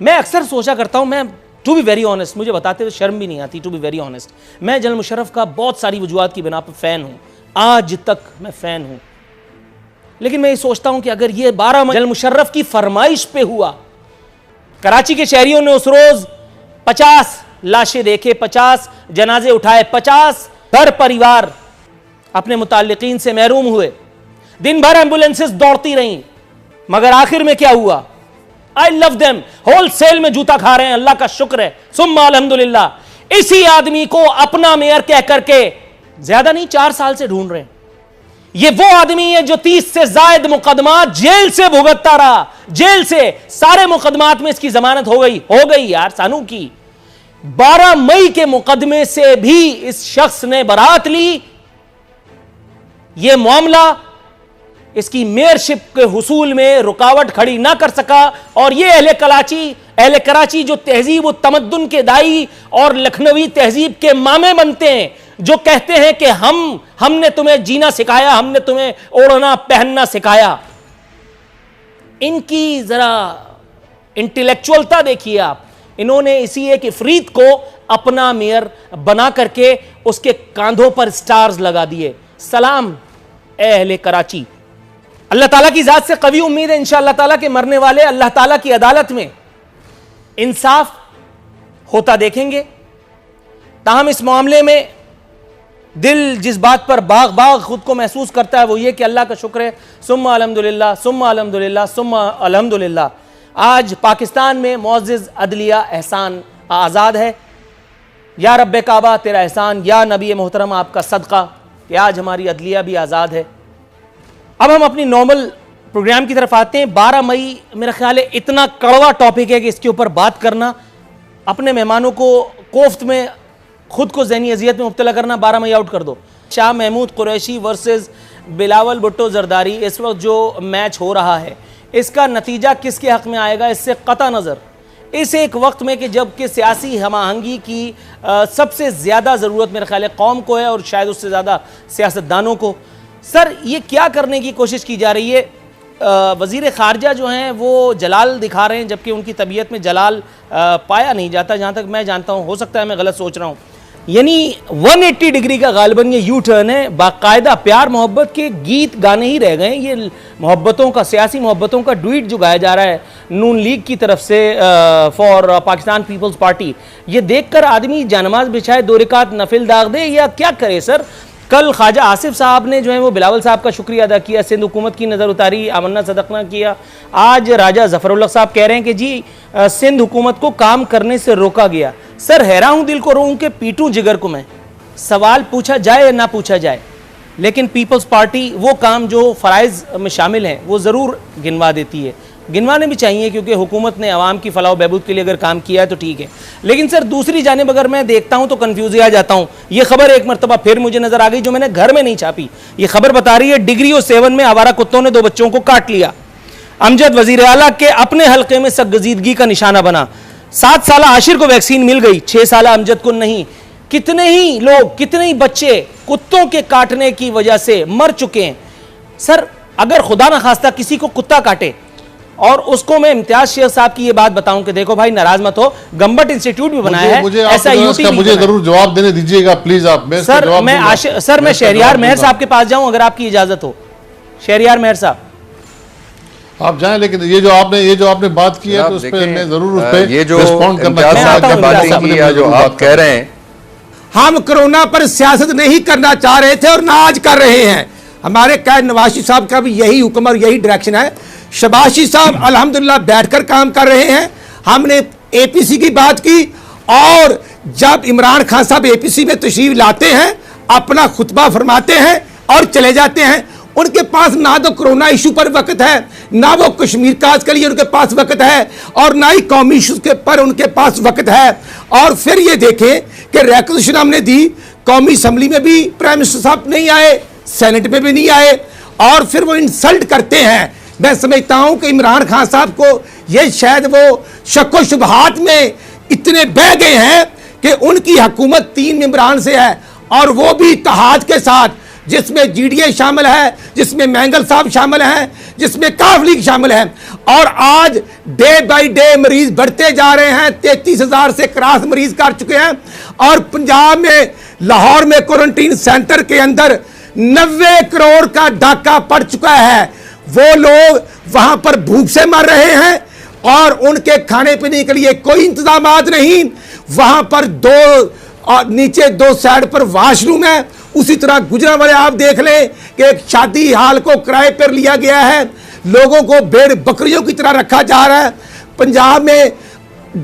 मैं अक्सर सोचा करता हूं, मैं टू बी वेरी ऑनेस्ट, मुझे बताते हुए शर्म भी नहीं आती, टू बी वेरी ऑनेस्ट, मैं जनरल मुशर्रफ का बहुत सारी वजूहात की बिना पर फ़ैन हूं, आज तक मैं फ़ैन हूं। लेकिन मैं ये सोचता हूं कि अगर ये 12 जनरल मुशर्रफ की फरमाइश पे हुआ, कराची के शहरियों ने उस रोज़ 50 लाशें देखे, 50 जनाजे उठाए, 50 घर परिवार अपने मुताल्लिकीन से महरूम हुए, दिन भर एम्बुलेंसेस दौड़ती रहीं, मगर आखिर में क्या हुआ? आई लव देम, होलसेल में जूता खा रहे हैं, अल्लाह का शुक्र है, सुम्मा अल्हम्दुलिल्लाह। इसी आदमी को अपना मेयर कह करके ज्यादा नहीं 4 साल से ढूंढ रहे हैं। ये वो आदमी है जो 30 से ज्यादा मुकदमात जेल से भुगतता रहा, जेल से सारे मुकदमात में इसकी जमानत हो गई यार सानू की। 12 मई के मुकदमे से भी इस शख्स ने बरात ली। यह मामला इसकी मेयरशिप के हुसूल में रुकावट खड़ी ना कर सका, और ये अहले कराची जो तहजीब व तमद्दुन के दाई और लखनवी तहजीब के मामे बनते हैं, जो कहते हैं कि हमने तुम्हें जीना सिखाया, हमने तुम्हें ओढ़ना पहनना सिखाया, इनकी जरा इंटेलेक्चुअलता देखिए आप। इन्होंने इसी एक इफरीत को अपना मेयर बना करके उसके कांधों पर स्टार्स लगा दिए। सलाम अहले कराची, अल्लाह ताला की जात से कवी उम्मीद है इंशाअल्लाह ताला के मरने वाले अल्लाह ताला की अदालत में इंसाफ होता देखेंगे। ताहम इस मामले में दिल जिस बात पर बाग बाग खुद को महसूस करता है वो ये कि अल्लाह का शुक्र है, सुम्मा अल्हम्दुलिल्लाह, सुम्मा अल्हम्दुलिल्लाह, सुम्मा अल्हम्दुलिल्लाह। आज पाकिस्तान में मुअज़्ज़िज़ अदलिया एहसान आज़ाद है। या रब्बे काबा तेरा एहसान, या नबी मोहतरम आपका सदका कि आज हमारी अदलिया भी आज़ाद है। अब हम अपनी नॉर्मल प्रोग्राम की तरफ आते हैं। 12 मई मेरा ख्याल है इतना कड़वा टॉपिक है कि इसके ऊपर बात करना, अपने मेहमानों को कोफ्त में खुद को ज़हनी अजियत में मुब्तला करना, 12 मई आउट कर दो। शाह महमूद कुरैशी वर्सेस बिलावल भुट्टो जरदारी, इस वक्त जो मैच हो रहा है इसका नतीजा किसके हक़ में आएगा, इससे कता नज़र इस एक वक्त में कि जबकि सियासी हम आहंगी की सबसे ज़्यादा ज़रूरत मेरा ख्याल है कौम को है और शायद उससे ज़्यादा सियासतदानों को। सर ये क्या करने की कोशिश की जा रही है? वज़ीर ख़ारजा जो हैं वो जलाल दिखा रहे हैं, जबकि उनकी तबीयत में जलाल पाया नहीं जाता, जहाँ तक मैं जानता हूँ। हो सकता है मैं गलत सोच रहा हूँ। यानी 180 डिग्री का गालिबन ये यू टर्न है। बाकायदा प्यार मोहब्बत के गीत गाने ही रह गए। ये मोहब्बतों का, सियासी मोहब्बतों का डुइट जो गाया जा रहा है नून लीग की तरफ से फॉर पाकिस्तान पीपल्स पार्टी, ये देखकर आदमी जानमाज बिछाए 2 रकात नफिल दाग दे या क्या करे? सर कल ख्वाजा आसिफ साहब ने जो है वो बिलावल साहब का शुक्रिया अदा किया, सिंध हुकूमत की नज़र उतारी, आमन्ना सदकना किया। आज राजा ज़फ़रुल्लाह साहब कह रहे हैं कि जी सिंध हुकूमत को काम करने से रोका गया। सर हैरान हूँ, दिल को रोऊँ कि पीटूँ जिगर को मैं। सवाल पूछा जाए या ना पूछा जाए, लेकिन पीपल्स पार्टी वो काम जो फ़राइज़ में शामिल हैं वो ज़रूर गिनवा देती है। गिनवाने भी चाहिए क्योंकि हुकूमत ने आवाम की फलाह बहबूद के लिए अगर काम किया है तो ठीक है। लेकिन सर दूसरी जानिब अगर मैं देखता हूं तो कंफ्यूज आ जाता हूं। यह खबर एक मरतबा फिर मुझे नजर आ गई जो मैंने घर में नहीं छापी। यह खबर बता रही है डिग्री और 7 में आवारा कुत्तों ने 2 बच्चों को काट लिया। अमजद वजीर आला के अपने हल्के में सरगजीदगी का निशाना बना। 7 साल आशिर को वैक्सीन मिल गई, 6 साल अमजद को नहीं। कितने ही लोग, कितने ही बच्चे कुत्तों के काटने की वजह से मर चुके हैं। सर अगर खुदा न खास्ता किसी को कुत्ता काटे और उसको मैं इम्तियाज शेख साहब की ये बात बताऊं कि देखो भाई नाराज मत हो, गम्बट इंस्टीट्यूट भी बनाया है, ऐसा यूटी मुझे जरूर जवाब देने दीजिएगा प्लीज आप। सर मैं शहरियार मेहर साहब के पास जाऊं अगर आपकी इजाजत हो। शहरियार मेहर साहब आप जाएं, लेकिन ये जो आपने बात की है तो उस पे मैं जरूर उस पे ये जो रिस्पॉन्ड करना जो आप कह रहे हैं, हम कोरोना पर सियासत नहीं करना चाह रहे थे और ना आज कर रहे हैं। हमारे कैद नवाज साहब का भी यही हुक्म और यही डायरेक्शन है। शबाशी साहब अल्हम्दुलिल्लाह बैठकर काम कर रहे हैं। हमने एपीसी की बात की और जब इमरान खान साहब एपीसी में तशरीफ लाते हैं, अपना खुतबा फरमाते हैं और चले जाते हैं। उनके पास ना तो कोरोना इशू पर वक्त है, ना वो कश्मीर काज के लिए उनके पास वक्त है, और ना ही कौमी इशूज के पर उनके पास वक्त है। और फिर ये देखें कि रिक्वेजिशन हमने दी, कौमी असम्बली में भी प्राइम मिनिस्टर साहब नहीं आए, सेनेट में भी नहीं आए, और फिर वो इंसल्ट करते हैं। मैं समझता हूं कि इमरान खान साहब को ये शायद वो शक्को शुबहात में इतने बह गए हैं कि उनकी हुकूमत 3 मेंबरान से है और वो भी इत्तेहाद के साथ, जिसमें जीडीए शामिल है, जिसमें मैंगल साहब शामिल हैं, जिसमें काफ लीग शामिल है। और आज डे बाय डे मरीज बढ़ते जा रहे हैं, 33,000 से क्रॉस मरीज कर चुके हैं। और पंजाब में लाहौर में क्वारंटीन सेंटर के अंदर 90 करोड़ का डाका पड़ चुका है। वो लोग वहां पर भूख से मर रहे हैं और उनके खाने पीने के लिए कोई इंतजाम नहीं। वहां पर नीचे 2 साइड पर वॉशरूम है। उसी तरह गुजरांवाले आप देख लें कि एक शादी हाल को किराए पर लिया गया है, लोगों को भेड़ बकरियों की तरह रखा जा रहा है। पंजाब में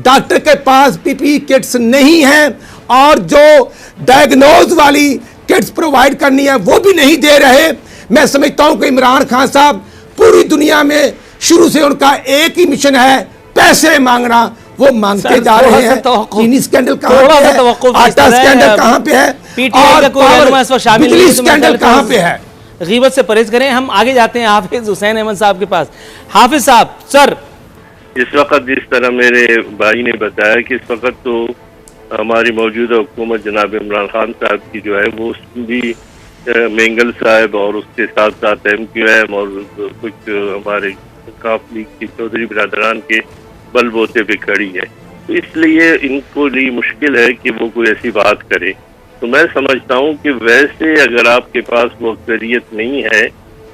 डॉक्टर के पास पीपीई किट्स नहीं है और जो डायग्नोज वाली किट्स प्रोवाइड करनी है वो भी नहीं दे रहे। मैं समझता हूं कि इमरान खान साहब पूरी दुनिया में शुरू से उनका एक ही मिशन है, पैसे मांगना। वो मांगते जा रहे हैं। चीनी स्कैंडल कहां पे है, आटा स्कैंडल कहां पे है, और बिजली स्कैंडल कहां पे है। गीबत से परहेज करें। हम आगे जाते हैं हाफिज हुसैन अहमद साहब के पास। हाफिज साहब, सर इस वक्त जिस तरह मेरे भाई ने बताया कि इस वक्त तो हमारी मौजूदा हुकूमत जनाब इमरान खान साहब की जो है वो भी मेंगल साहब और उसके साथ साथ MQM और कुछ हमारे काफ लीग के चौधरी बिरादरान के बलबोते पे खड़ी है, तो इसलिए इनको लिए मुश्किल है कि वो कोई ऐसी बात करे। तो मैं समझता हूँ कि वैसे अगर आपके पास वो अक्सरियत नहीं है,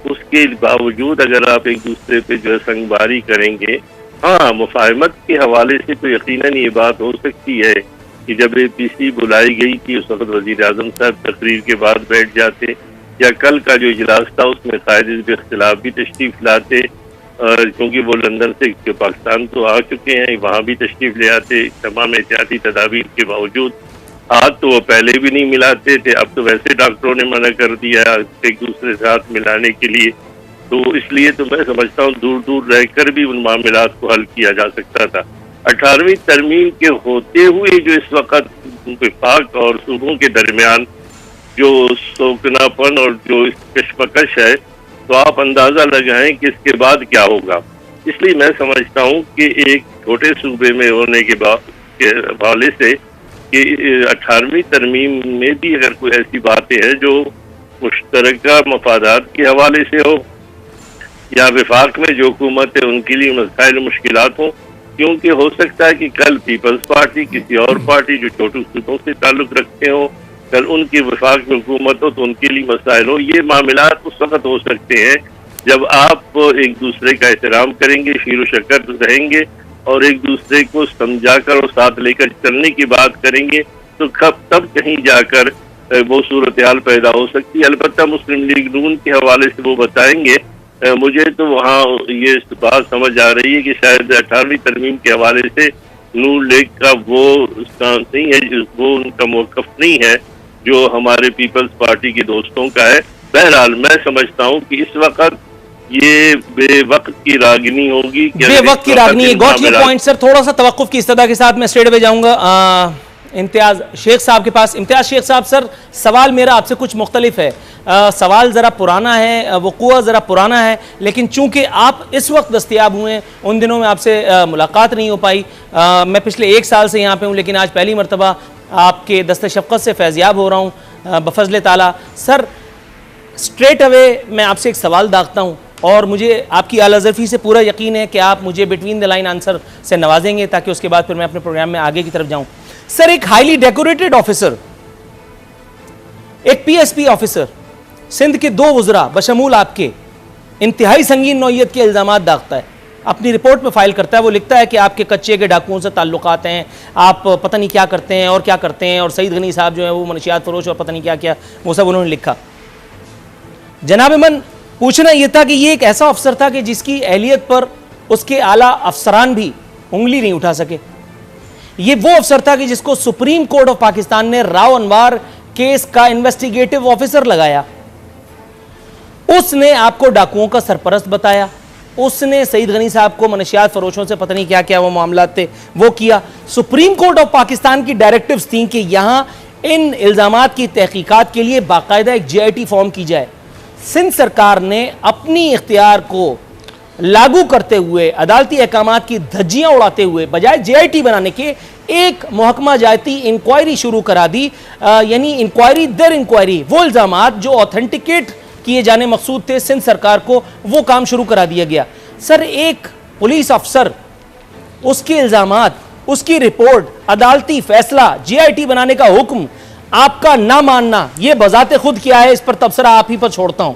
उसके बावजूद अगर आप एक दूसरे पे जो है संगबारी करेंगे, हाँ मुफाहमत के हवाले से तो यकीनन ये बात हो सकती है कि जब APC बुलाई गई थी उस वक्त वज़ीर आज़म साहब तकरीर के बाद बैठ जाते, या कल का जो इजलास था उसमें कायदे इख्तिलाफ भी तशरीफ लाते, क्योंकि वो लंदन से पाकिस्तान तो आ चुके हैं, वहाँ भी तशरीफ ले आते तमाम एहतियाती तदाबीर के बावजूद। हाथ तो वो पहले भी नहीं मिलाते थे, अब तो वैसे डॉक्टरों ने मना कर दिया एक दूसरे से हाथ मिलाने के लिए। तो इसलिए तो मैं समझता हूँ दूर दूर रहकर भी उन मामलात को हल किया जा सकता था। 18वीं तरमीम के होते हुए जो इस वक्त विफाक और सूबों के दरमियान जो सोकनापन और जो कशमकश है, तो आप अंदाज़ा लगाएं कि इसके बाद क्या होगा। इसलिए मैं समझता हूँ कि एक छोटे सूबे में होने के हवाले से कि 18वीं तरमीम में भी अगर कोई ऐसी बातें हैं जो मुश्तरका मफादात के हवाले से हो, या विफाक में जो हुकूमत है उनके लिए मसाइल मुश्किलात हों, क्योंकि हो सकता है कि कल पीपल्स पार्टी किसी और पार्टी जो छोटे सूबों से ताल्लुक़ रखते हो, कल उनकी विफाक में हुकूमत हो तो उनके लिए मसाइल हो। ये मामलात उस वक्त हो सकते हैं जब आप एक दूसरे का एहतराम करेंगे, शीर व शक्कर रहेंगे और एक दूसरे को समझाकर और साथ लेकर चलने की बात करेंगे, तो तब कहीं जाकर वो सूरत हाल पैदा हो सकती है। अलबत्ता मुस्लिम लीग नून के हवाले से वो बताएंगे। मुझे तो वहाँ ये बात समझ आ रही है कि शायद 18वीं तरमीम के हवाले से नून लीग का वो स्टांस नहीं है, वो उनका मौक़िफ़ नहीं है जो हमारे पीपल्स पार्टी के दोस्तों का है। बहरहाल मैं समझता हूँ कि इस वक्त ये बेवक्त की रागनी होगी। बेवक्त की रागनी, गॉट योर पॉइंट सर। थोड़ा सा तवक्कुफ की इस्तदा के साथ मैं स्ट्रेट वे जाऊंगा इम्तियाज शेख साहब के पास। इम्तियाज शेख साहब, सर सवाल मेरा आपसे कुछ मुख्तलिफ है। सवाल ज़रा पुराना है, वक़ूआ ज़रा पुराना है, लेकिन चूंकि आप इस वक्त दस्तयाब हुए हैं, उन दिनों में आपसे मुलाकात नहीं हो पाई। मैं पिछले 1 साल से यहाँ पे हूँ, लेकिन आज पहली मरतबा आपके दस्ते शफ़क़त से फैज़याब हो रहा हूँ बफज़ल ताला। सर स्ट्रेट अवे मैं आपसे एक सवाल दागता हूँ और मुझे आपकी आला-ज़रफ़ी से पूरा यकीन है कि आप मुझे बिटवीन द लाइन आंसर से नवाजेंगे, ताकि उसके बाद फिर मैं अपने प्रोग्राम में आगे की तरफ जाऊँ। सर एक हाईली डेकोरेटेड ऑफिसर, एक PSP ऑफिसर, सिंध के 2 वज़रा बशमूल आपके इंतहाई संगीन नौइयत के इल्ज़ामात दागता है, अपनी रिपोर्ट में फाइल करता है। वो लिखता है कि आपके कच्चे के डाकुओं से ताल्लुकात हैं, आप पता नहीं क्या करते हैं और क्या करते हैं, और सईद गनी साहब जो है वो मनशियात फरोश और पता नहीं क्या क्या वो सब उन्होंने लिखा। जनाब मन पूछना यह था कि ये एक ऐसा अफसर था कि जिसकी अहलियत पर उसके आला अफसरान भी उंगली नहीं उठा सके। ये वो अफसर था कि जिसको सुप्रीम कोर्ट ऑफ पाकिस्तान ने राव अनवार केस का इन्वेस्टिगेटिव ऑफिसर लगाया। उसने आपको डाकुओं का सरपरस्त बताया, उसने सईद गनी साहब को मनशियात फरोशों से पता नहीं क्या क्या वो मामलात थे वो किया। सुप्रीम कोर्ट ऑफ पाकिस्तान की डायरेक्टिव्स थी कि यहां इन इल्जामात की तहकीकात के लिए बाकायदा एक JIT फॉर्म की जाए। सिंध सरकार ने अपनी इख्तियार को लागू करते हुए, अदालती अहकामात की धज्जियां उड़ाते हुए, बजाय JIT बनाने के एक महकमा जाती इंक्वायरी शुरू करा दी, यानी इंक्वायरी दर इंक्वायरी। वो इल्जामात जो ऑथेंटिकेट किए जाने मकसूद थे सिंध सरकार को, वो काम शुरू करा दिया गया। सर एक पुलिस अफसर उसके इल्जामात, उसकी रिपोर्ट, अदालती फैसला, जीआईटी बनाने का हुक्म आपका ना मानना, यह बजाते खुद किया है, इस पर तबसरा आप ही पर छोड़ता हूं।